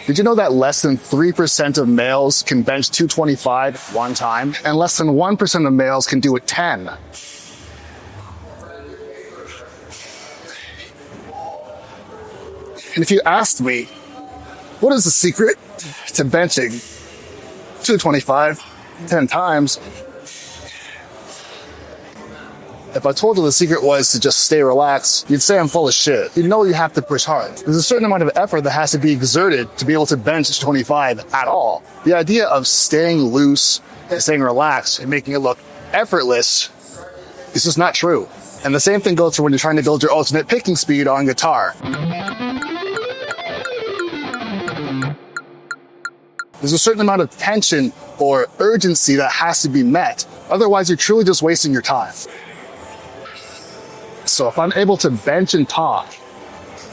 Did you know that less than 3% of males can bench 225 one time, and less than 1% of males can do it 10? And if you asked me, what is the secret to benching 225 10 times? If I told you the secret was to just stay relaxed, you'd say I'm full of shit. You know you have to push hard. There's a certain amount of effort that has to be exerted to be able to bench 25 at all. The idea of staying loose and staying relaxed and making it look effortless is just not true. And the same thing goes for when you're trying to build your ultimate picking speed on guitar. There's a certain amount of tension or urgency that has to be met. Otherwise, you're truly just wasting your time. So if I'm able to bench and talk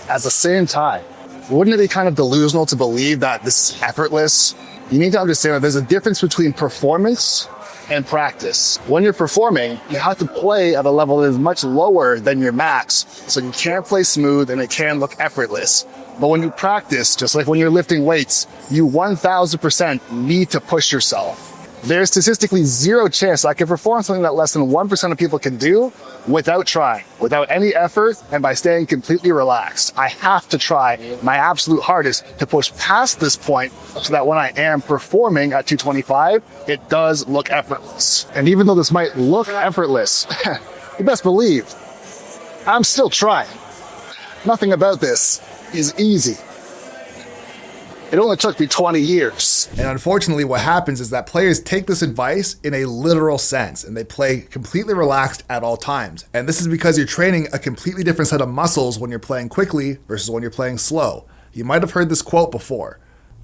at the same time, wouldn't it be kind of delusional to believe that this is effortless? You need to understand that there's a difference between performance and practice. When you're performing, you have to play at a level that is much lower than your max, so you can't play smooth and it can look effortless. But when you practice, just like when you're lifting weights, you 1000% need to push yourself. There's statistically zero chance I can perform something that less than 1% of people can do without trying, without any effort, and by staying completely relaxed. I have to try my absolute hardest to push past this point so that when I am performing at 225, it does look effortless. And even though this might look effortless, you best believe I'm still trying. Nothing about this is easy. It only took me 20 years. And unfortunately, what happens is that players take this advice in a literal sense and they play completely relaxed at all times. And this is because you're training a completely different set of muscles when you're playing quickly versus when you're playing slow. You might have heard this quote before.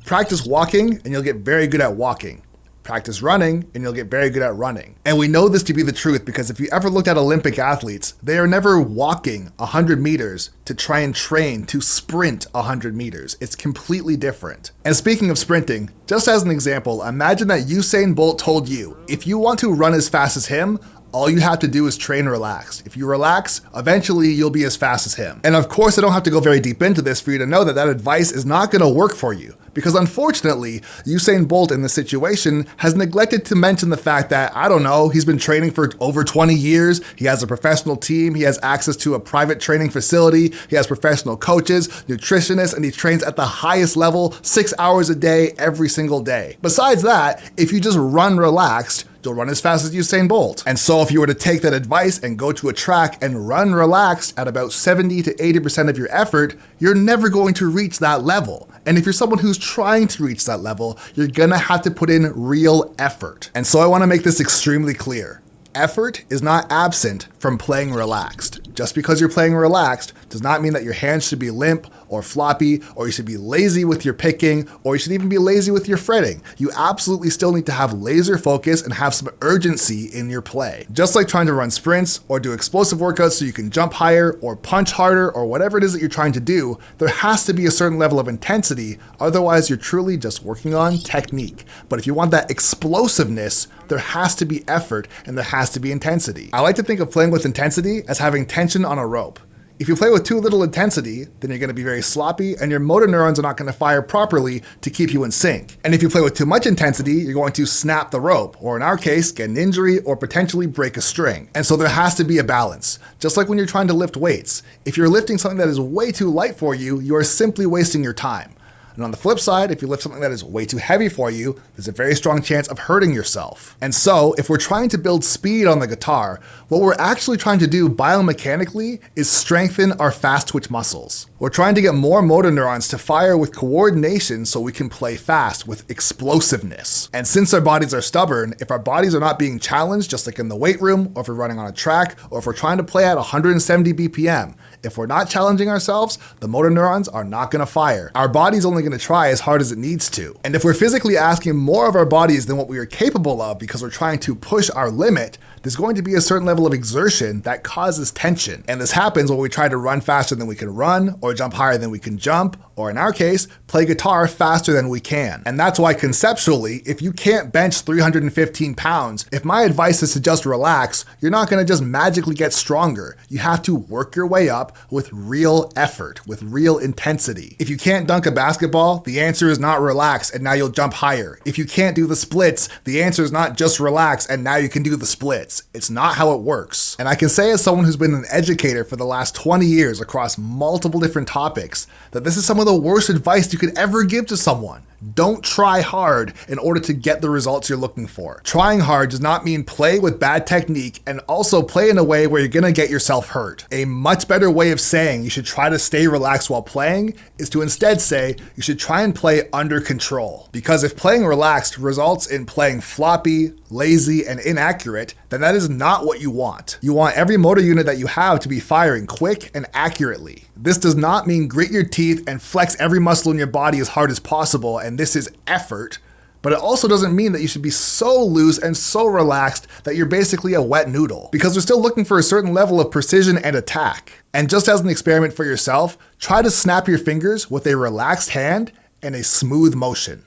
Practice walking and you'll get very good at walking. Practice running and you'll get very good at running. And we know this to be the truth because if you ever looked at Olympic athletes, they are never walking 100 meters to try and train to sprint 100 meters. It's completely different. And speaking of sprinting, just as an example, imagine that Usain Bolt told you, if you want to run as fast as him, all you have to do is train relaxed. If you relax, eventually you'll be as fast as him. And of course, I don't have to go very deep into this for you to know that that advice is not going to work for you. Because unfortunately, Usain Bolt in this situation has neglected to mention the fact that, I don't know, he's been training for over 20 years, he has a professional team, he has access to a private training facility, he has professional coaches, nutritionists, and he trains at the highest level 6 hours a day, every single day. Besides that, if you just run relaxed, you'll run as fast as Usain Bolt. And so if you were to take that advice and go to a track and run relaxed at about 70 to 80% of your effort, you're never going to reach that level. And if you're someone who's trying to reach that level, you're gonna have to put in real effort. And so I wanna make this extremely clear. Effort is not absent from playing relaxed. Just because you're playing relaxed does not mean that your hands should be limp or floppy, or you should be lazy with your picking, or you should even be lazy with your fretting. You absolutely still need to have laser focus and have some urgency in your play. Just like trying to run sprints or do explosive workouts so you can jump higher or punch harder or whatever it is that you're trying to do, there has to be a certain level of intensity, otherwise you're truly just working on technique. But if you want that explosiveness, there has to be effort and there has to be intensity. I like to think of playing with intensity as having tension on a rope. If you play with too little intensity, then you're going to be very sloppy and your motor neurons are not going to fire properly to keep you in sync. And if you play with too much intensity, you're going to snap the rope, or in our case, get an injury or potentially break a string. And so there has to be a balance. Just like when you're trying to lift weights. If you're lifting something that is way too light for you, you are simply wasting your time. And on the flip side, if you lift something that is way too heavy for you, there's a very strong chance of hurting yourself. And so, if we're trying to build speed on the guitar, what we're actually trying to do biomechanically is strengthen our fast twitch muscles. We're trying to get more motor neurons to fire with coordination so we can play fast with explosiveness. And since our bodies are stubborn, if our bodies are not being challenged, just like in the weight room, or if we're running on a track, or if we're trying to play at 170 BPM, if we're not challenging ourselves, the motor neurons are not going to fire. Our body's only going to try as hard as it needs to. And if we're physically asking more of our bodies than what we are capable of because we're trying to push our limit, there's going to be a certain level of exertion that causes tension. And this happens when we try to run faster than we can run, or jump higher than we can jump, or in our case, play guitar faster than we can. And that's why conceptually, if you can't bench 315 pounds, if my advice is to just relax, you're not gonna just magically get stronger. You have to work your way up up with real effort, with real intensity. If you can't dunk a basketball, the answer is not relax and now you'll jump higher. If you can't do the splits, the answer is not just relax and now you can do the splits. It's not how it works. And I can say as someone who's been an educator for the last 20 years across multiple different topics, that this is some of the worst advice you could ever give to someone. Don't try hard in order to get the results you're looking for. Trying hard does not mean play with bad technique and also play in a way where you're gonna get yourself hurt. A much better way of saying you should try to stay relaxed while playing is to instead say you should try and play under control. Because if playing relaxed results in playing floppy, lazy, and inaccurate, then that is not what you want. You want every motor unit that you have to be firing quick and accurately. This does not mean grit your teeth and flex every muscle in your body as hard as possible, and this is effort. But it also doesn't mean that you should be so loose and so relaxed that you're basically a wet noodle, because we're still looking for a certain level of precision and attack. And just as an experiment for yourself, try to snap your fingers with a relaxed hand and a smooth motion.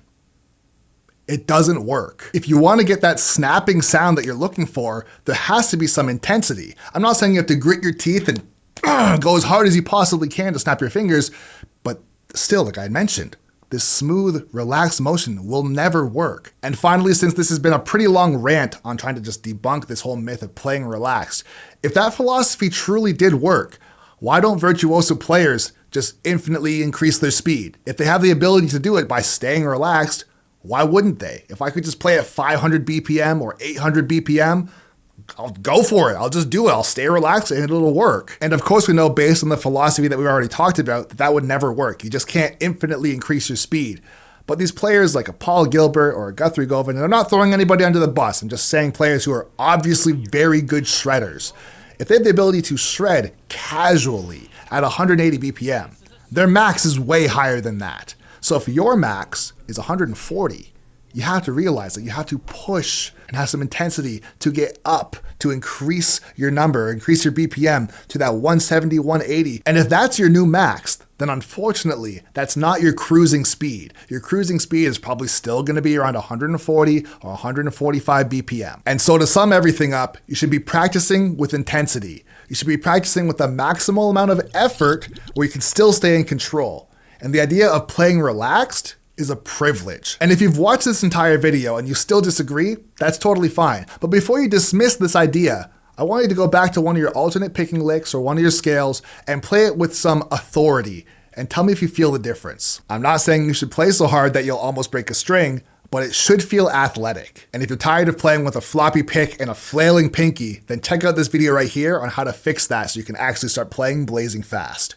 It doesn't work. If you want to get that snapping sound that you're looking for, there has to be some intensity. I'm not saying you have to grit your teeth and go as hard as you possibly can to snap your fingers, but still, like I mentioned, this smooth, relaxed motion will never work. And finally, since this has been a pretty long rant on trying to just debunk this whole myth of playing relaxed, if that philosophy truly did work, why don't virtuoso players just infinitely increase their speed? If they have the ability to do it by staying relaxed, why wouldn't they? If I could just play at 500 BPM or 800 BPM, I'll go for it. I'll just do it. I'll stay relaxed and it'll work. And of course, we know based on the philosophy that we already talked about that would never work. You just can't infinitely increase your speed. But these players like a Paul Gilbert or a Guthrie Govan, and I'm not throwing anybody under the bus. I'm just saying players who are obviously very good shredders. If they have the ability to shred casually at 180 BPM, their max is way higher than that. So if your max is 140, you have to realize that you have to push and have some intensity to get up, to increase your number, increase your BPM to that 170, 180. And if that's your new max, then unfortunately, that's not your cruising speed. Your cruising speed is probably still gonna be around 140 or 145 BPM. And so to sum everything up, you should be practicing with intensity. You should be practicing with a maximal amount of effort where you can still stay in control. And the idea of playing relaxed is a privilege. And if you've watched this entire video and you still disagree, that's totally fine. But before you dismiss this idea, I want you to go back to one of your alternate picking licks or one of your scales and play it with some authority and tell me if you feel the difference. I'm not saying you should play so hard that you'll almost break a string, but it should feel athletic. And if you're tired of playing with a floppy pick and a flailing pinky, then check out this video right here on how to fix that so you can actually start playing blazing fast.